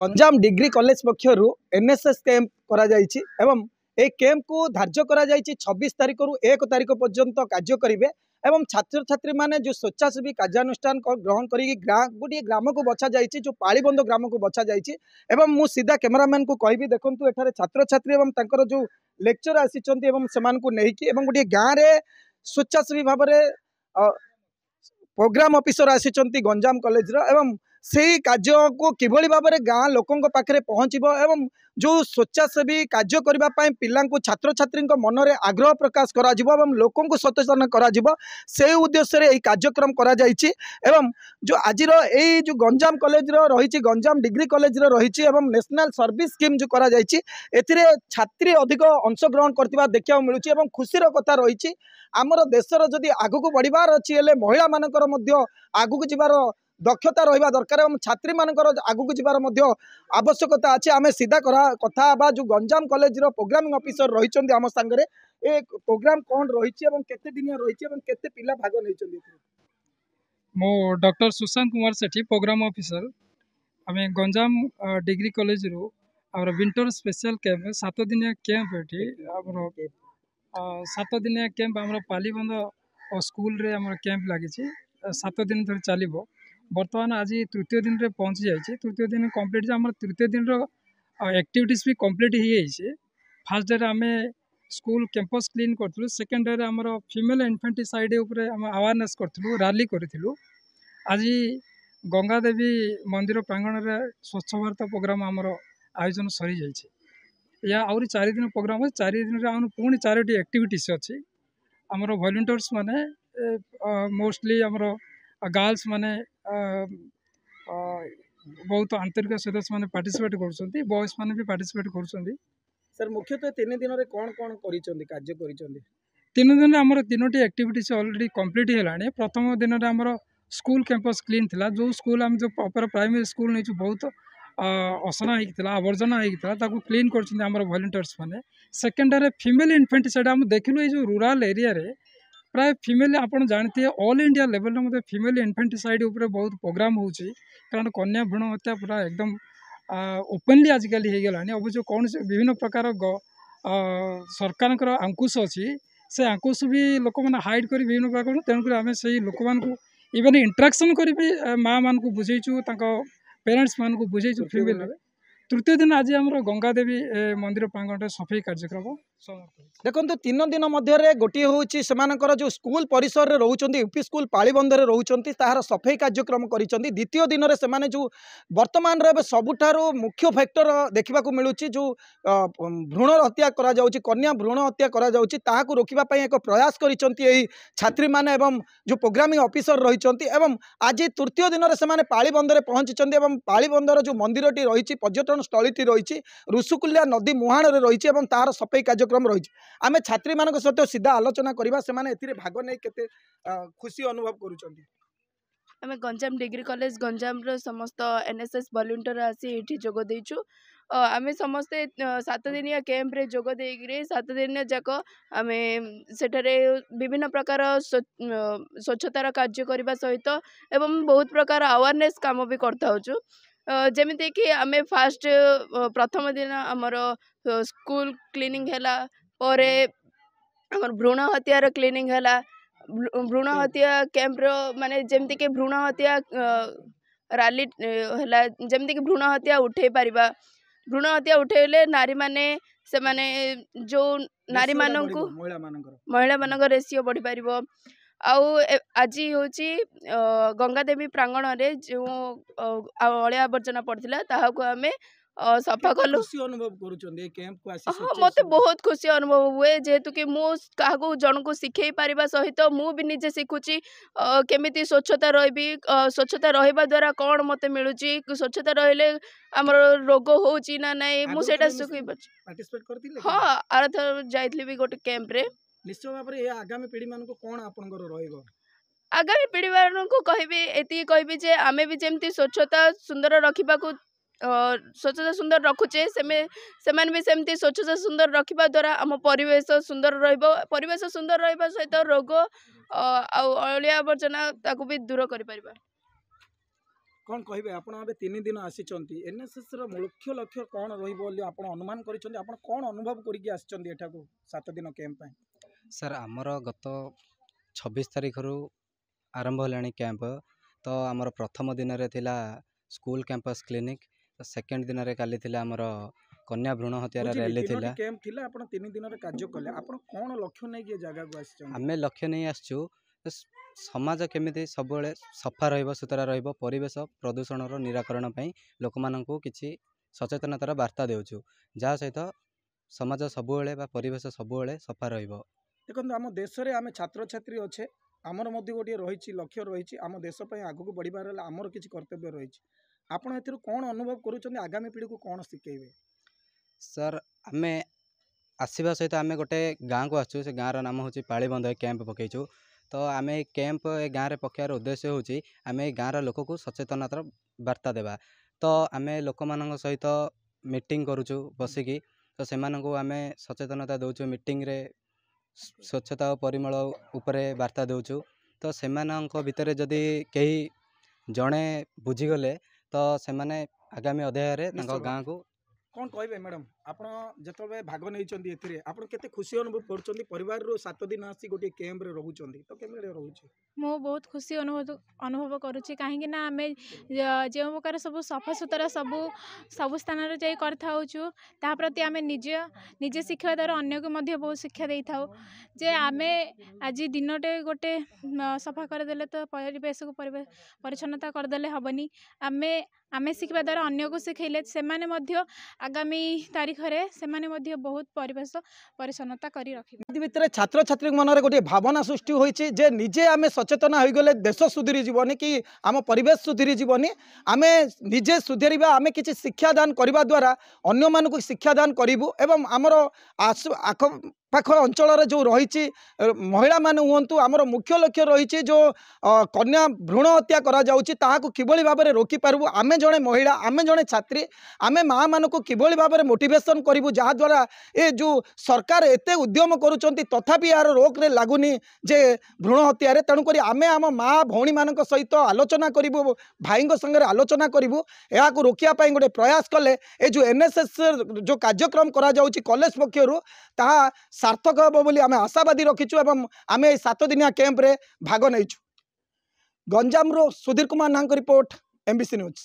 Ganjam degree college पक्षर NSS camp करा जायछि एवं ए कैंप को धार्य करा जायछि 26 तारिख रु 1 तारिख पर्यंत कार्य करेंगे एवं छात्र छात्री माने जो स्वेच्छासेवी कार्यानुष्ठान ग्रहण करी गोटे ग्राम को बछा जायछि जो पालीबंध ग्राम को बछा जायछि एवं मु सीधा कैमरामैन को कहबी देखंतु एठारे छात्र छात्री एवं तांकर जो लेक्चर आसीचंती एवं समान को नेकी एवं गोटे गाँ रे स्वेच्छासेवी भाव में प्रोग्राम ऑफिसर आसीचंती गंजाम कॉलेज रो एवं से कार्य को किभली भाव में गाँ लोकों पाखे पहुँचब एवं जो स्वेच्छासेवी कार्य करने पिला छात्र छात्री मन में आग्रह प्रकाश करा लोकों को सचेतन करा से उद्देश्य रे कार्यक्रम करा जायछि एवं जो आज जो गंजाम कॉलेज रही गंजाम डिग्री कॉलेज रही एवं नेशनल सर्विस स्कीम जो करा जायछि एथिरे छात्री अधिक अंशग्रहण करथिबा देखिया मिलुछि एवं खुशीर कथा रही आमर देशर जदि आगु बढ़िबार अछि हेले महिला मानकर मध्य आगु जिबार दक्षता रहा दरकार और छात्री मानकर आगू जबार आवश्यकता अच्छे आम सीधा कथा जो गंजाम कॉलेज प्रोग्रामिंग ऑफिसर रही आम सांगे ए प्रोग्राम कौन रही केते दिन रही केते पिला भाग नहीं मो डॉक्टर सुशांत कुमार सेठी प्रोग्राम ऑफिसर आम गंजाम डिग्री कॉलेज रू आम विंटर स्पेशल कैंप 7 दिनिया कैंप ये 7 दिनिया कैंप आम पालीबंध स्कूल रे आम कैंप लगी 7 दिन धरी चलो बर्तमान आज तृतीय दिन रे पहुँची जाइए तृतीय दिन कंप्लीट आम तृतीय दिन एक्टिविटीज भी कंप्लीट हो जाइए फास्ट डे आम स्कूल कैंपस क्लीन करूँ सेकेंड डे आम फीमेल इन्फेंटिसाइड आम अवेयरनेस करूँ रैली करूँ आज गंगा देवी मंदिर प्रांगण में स्वच्छ भारत प्रोग्राम आमर आयोजन सरी जाइए या आहरी 4 दिन प्रोग्राम है 4 दिन आम पुणी 4टी एक्टिविटीज अच्छी आमर वॉलंटियर्स माने मोस्टली आमर गर्ल्स माने बहुत आंतरिक सदस्य माने पार्टिसिपेट कर बॉयज माने भी पार्टिसिपेट कर सर मुख्यतः 3 दिन रे कौन कौन कार्य करिसेंती 3 दिन आमर 3टी एक्टिविटीज ऑलरेडी कंप्लीट हेलानी प्रथम दिन रे आमर स्कूल कैंपस क्लीन थिला जो स्कूल आम जो प्रॉपर प्राइमरी स्कूल नहीं बहुत असना होता आवर्जना होता क्लीन कर वॉलंटियर्स माने सेकेंड डे फीमेल इन्फेंटिसाइड आम देखिलु ये जो रूराल एरिया रे प्राय फीमेल आप जानते हैं ऑल इंडिया लेवल में फीमेल इन्फेंटिसाइड उपर बहुत प्रोग्राम हो कारण कन्या भ्रूण हत्या पूरा एकदम ओपनली आजिकल हो गलानी अवश्य कौन विभिन्न प्रकार सरकार अंकुश अच्छी से अंकुश भी लोक मैंने हाइड कर विभिन्न प्रकार तेणुक आम से लोक मान इवेन इंटराक्शन कर माँ मान को बुझेचु पेरेंट्स मान को बुझेचु फीमेल तृतीय दिन आज आम गंगा देवी मंदिर प्रांगण सफाई कार्यक्रम देखो 3 दिन मध्य गोटे हूँ जो स्कूल परिसर में रोच यूपी स्कूल पालीबंधे रोच तार सफाई कार्यक्रम कर द्वितीय दिन में जो बर्तमान सबुठार मुख्य फैक्टर देखा मिलूँ जो भ्रूण हत्या कन्या भ्रूण हत्या रोकने एक प्रयास कर छात्री मैंने जो प्रोग्रामिंग ऑफिसर रही आज तृतीय दिन में पालीबंधे पहुंची पालीबंधर जो मंदिर रही पर्यटन स्थली रही ऋषिकुल्या नदी मुहाण रही तार सफाई कार्यक्रम रही आम छात्री मान सहित सीधा आलोचना करवा से भाग नहीं केते खुशी अनुभव करुँच गंजाम डिग्री कॉलेज गंजाम समस्त एनएसएस वॉलंटियर आसी ये जोग देचु आम समस्ते 7 दिनिया कैंप रे जोग देकरी 7 दिन जाक आम सेठारे विभिन्न प्रकार स्वच्छतार कार्य करने सहित एवं बहुत प्रकार अवेयरनेस काम भी करथाउछु जमिति कि आम फास्ट प्रथम दिन आमर स्कूल क्लीनिंग हैला परे आमर भ्रूण हत्यार क्लीनिंग हैला भ्रूण हत्या कैंप रो माने जमिति कि भ्रूण हत्या रैली हैला जमिति कि भ्रूण हत्या उठे पारिबा भ्रूण हत्या उठेले नारी माने से माने जो नारी माननकु महिला मानक रेशियो बढ़ी पारिबो आउ आज हूँ गंगा देवी प्रांगण में जो अलिया आवर्जना पड़ता ताकू आम सफा कलु मत बहुत खुशी अनुभव हुए जेहेतु कि मुझे जन को शिखे पारिबा सहित मु भी निजे शिखुची केमिति स्वच्छता रही स्वच्छता रहा द्वारा कौन मत मिलूँ स्वच्छता रहिले आमर रोग होची ना नहीं मुझे शिखी पार्टी हाँ आर थर जाइली भी गोटे कैंप रे निश्चय भाव में आगामी पीढ़ी मान कौन आपंकर आगामी पीढ़ी मान को कहबी एति कहबी जे आमे भी जेमती स्वच्छता सुंदर रखा स्वच्छता सुंदर रखुचे से भी सेमती स्वच्छता सुंदर रखा द्वारा आम परिवेश सुंदर परिवेश सुंदर रहा सहित रोग अलिया आवर्जना भी दूर कर। कौन कहे आप 3 दिन आसी एनएसएस मुख्य लक्ष्य कौन रहा अनुमान कर कौन अनुभव कर 7 दिन कैंप सर आमर गत 26 तारीख रु आरंभ होलानी कैंप तो आमर प्रथम दिन रे थिला स्कूल कैंपस क्लिनिक तो सेकेंड दिन रे काली थिला आमर कन्या भ्रूण हत्यार रैली थिला कैंप थिला आपण 3 दिन रे कार्य कले आपण कौन लक्ष्य नै के जगह को आसी आमे लक्ष्य नै आसछु समाज केमिति सबले सफा रहिबो सुतरा रहिबो परिवेश प्रदूषण रो निराकरण पई लोक माननकु किछि सचेतनतार वार्ता देउछु जा सहित समाज सबुले बा परिवेश सबुले सफा रहिबो देखो आम देश में आम छात्र छात्री अच्छे आमर गोटे रही लक्ष्य रही आम देश आग को बढ़ार आमर किसी कर्तव्य रही आपड़ ए कौन अनुभव करुँच आगामी पीढ़ी को कौन शिखेबे सर आमे आसवा सहित आमे गोटे गाँव को आसु से गाँव नाम हूँ पालीबंध कैंप पकईचु तो आमे कैंप ए गाँव में पकेयार उद्देश्य हूँ आम गाँव लोक को सचेतनतार वार्ता देवा तो आमे लोक मान सहित मीटिंग करुचु बसिकी तो से आमे सचेतनता दौचु मीटिंग रे स्वच्छता और परिमल उपरे वार्ता देउछु तो सेमानंक भितर जदि कहीं जड़े बुझीगले तो सेमाने आगामी अध्याय रे गाँव को कौन कहे मैडम आप जो भाग नहीं आप केते खुशी अनुभव कर परिवार 7 दिन आसी गोटे कैंप रे रहउचंदी तो केमे रहउची मो बहुत खुशी अनुभव करुच्ची कहीं आम जो प्रकार सब सफा सुतरा सब स्थान रे जाई करथाउछु ता प्रति आम निजे शिक्षा द्वारा अन्य को मध्य बहुत शिक्षा दे था जे आम आज दिनटे गोटे सफा करदेले तो परिवेश को परिच्छन्नता करदेले हेनी आम शिखा द्वारा अन्य को शिखेले से आगामी तारीख रे से बहुत परिवेश परिच्छन्नता करी रखिबे भितर छात्र छात्री मन रे गोटे भावना सृष्टि होईची जे निजे आमे सचेतन हो गले देश सुधरी जीवनी कि आम परिवेश सुधरी जीवनी आमे निजे सुधरिबा आमे किछि शिक्षादान करबा द्वारा अन्य मानकु शिक्षादान करिवु एवं आमर आख पाख अंचल जो रही महिला मान हूँ आमर मुख्य लक्ष्य रही जो कन्या भ्रूण हत्या करा जाउची ताहाकु किभली भाव में रोकी पारबु आमे जड़े महिला आमे जड़े छात्री आमे माँ मानकु किभली भाव में मोटिवेशन करिवु जहा द्वारा ए जो सरकार एते उद्यम करूचंती तथापि यार रोक रे लागुनी जे भ्रूण हत्या रे तेणुक आमे आम माँ भौणी मानक सहित आलोचना करिवु भाई संगे आलोचना करिवु एहाकु रोकिया पई गोटे प्रयास कले ए जो एनएसएस जो कार्यक्रम करा जाउची कॉलेज पक्षरु ताहा सार्थक हम बोली आम आशावादी रखीचु एवं आम 7 दिनिया कैंप रे भाग नहीं गंजाम रो सुधीर कुमार नांग रिपोर्ट एमबीसी न्यूज।